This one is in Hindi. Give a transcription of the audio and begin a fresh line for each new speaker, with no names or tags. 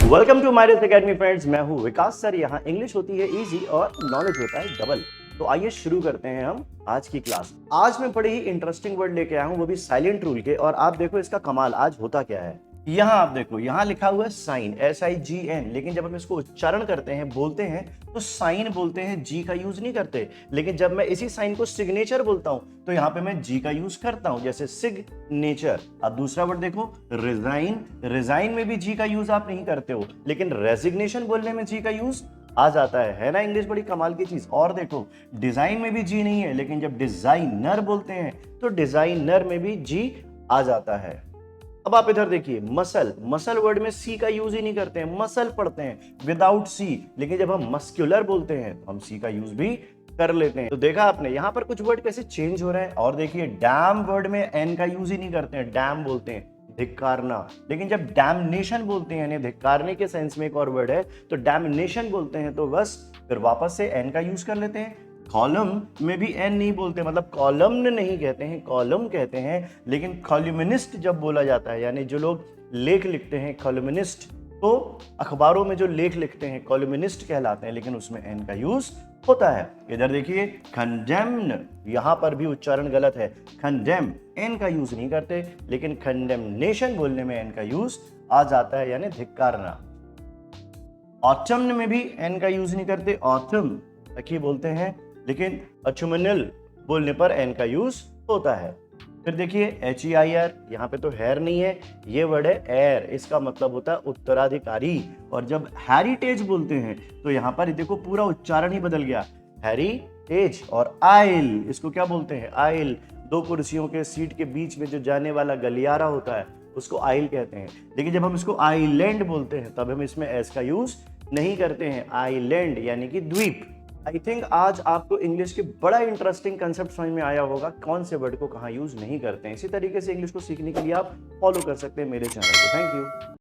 वेलकम टू माइरस एकेडमी फ्रेंड्स। मैं हूं विकास सर। यहाँ इंग्लिश होती है इजी और नॉलेज होता है डबल। तो आइए शुरू करते हैं हम आज की क्लास। आज मैं बड़े ही इंटरेस्टिंग वर्ड लेके आया हूं, वो भी साइलेंट रूल के। और आप देखो इसका कमाल आज होता क्या है। यहाँ आप देखो, यहाँ लिखा हुआ है साइन, SIGN, लेकिन जब हम इसको उच्चारण करते हैं, बोलते हैं, तो साइन बोलते हैं, जी का यूज नहीं करते। लेकिन जब मैं इसी साइन को सिग्नेचर बोलता हूं तो यहाँ पे मैं जी का यूज करता हूं, जैसे सिग्नेचर। अब दूसरा वर्ड देखो, रिजाइन। रिजाइन में भी जी का यूज आप नहीं करते हो, लेकिन रेजिग्नेशन बोलने में जी का यूज आ जाता है ना। इंग्लिश बड़ी कमाल की चीज। और देखो, डिजाइन में भी जी नहीं है, लेकिन जब डिजाइनर बोलते हैं तो डिजाइनर में भी जी आ जाता है। अब आप इधर देखिए, मसल। मसल वर्ड में सी का यूज ही नहीं करते हैं, मसल पढ़ते हैं विदाउट सी। लेकिन जब हम मस्कुलर बोलते हैं तो हम सी का यूज भी कर लेते हैं। तो देखा आपने यहाँ पर कुछ वर्ड कैसे चेंज हो रहे हैं। और देखिए, डैम वर्ड में एन का यूज ही नहीं करते हैं, डैम बोलते हैं धिक्कारना। लेकिन जब डैमनेशन बोलते हैं, यानी धिक्कारने के सेंस में एक और वर्ड है, तो डैमनेशन बोलते हैं तो बस फिर वापस से एन का यूज कर लेते हैं। कॉलम में भी एन नहीं बोलते, मतलब कॉलम्न नहीं कहते हैं, कॉलम कहते हैं। लेकिन कॉलमिनिस्ट जब बोला जाता है, यानी जो लोग लेख लिखते हैं कॉलमिनिस्ट, तो अखबारों में जो लेख लिखते हैं कॉलमिनिस्ट कहलाते हैं, लेकिन उसमें एन का यूज होता है। इधर देखिए, कंडेम्न, यहां पर भी उच्चारण गलत है। कंडेम एन का यूज नहीं करते, लेकिन कंडेमनेशन बोलने में एन का यूज आ जाता है, यानी धिक्कारना। ऑटम्न में भी एन का यूज नहीं करते, ऑटम तक ही बोलते हैं, लेकिन अचुमनल बोलने पर एन का यूज होता है। फिर देखिए, HEIR, यहाँ पे तो हेयर नहीं है, ये वर्ड है एयर। इसका मतलब होता है उत्तराधिकारी। और जब हेरिटेज बोलते हैं तो यहाँ पर देखो पूरा उच्चारण ही बदल गया, हेरिटेज। और आइल, इसको क्या बोलते हैं, आइल। दो कुर्सियों के सीट के बीच में जो जाने वाला गलियारा होता है उसको आइल कहते हैं। लेकिन जब हम इसको आइलैंड बोलते हैं तब हम इसमें एस का यूज नहीं करते हैं, आइलैंड यानी कि द्वीप। आई थिंक आज आपको इंग्लिश के बड़ा इंटरेस्टिंग कंसेप्ट समझ में आया होगा, कौन से वर्ड को कहाँ यूज नहीं करते हैं। इसी तरीके से इंग्लिश को सीखने के लिए आप फॉलो कर सकते हैं मेरे चैनल को। Thank you.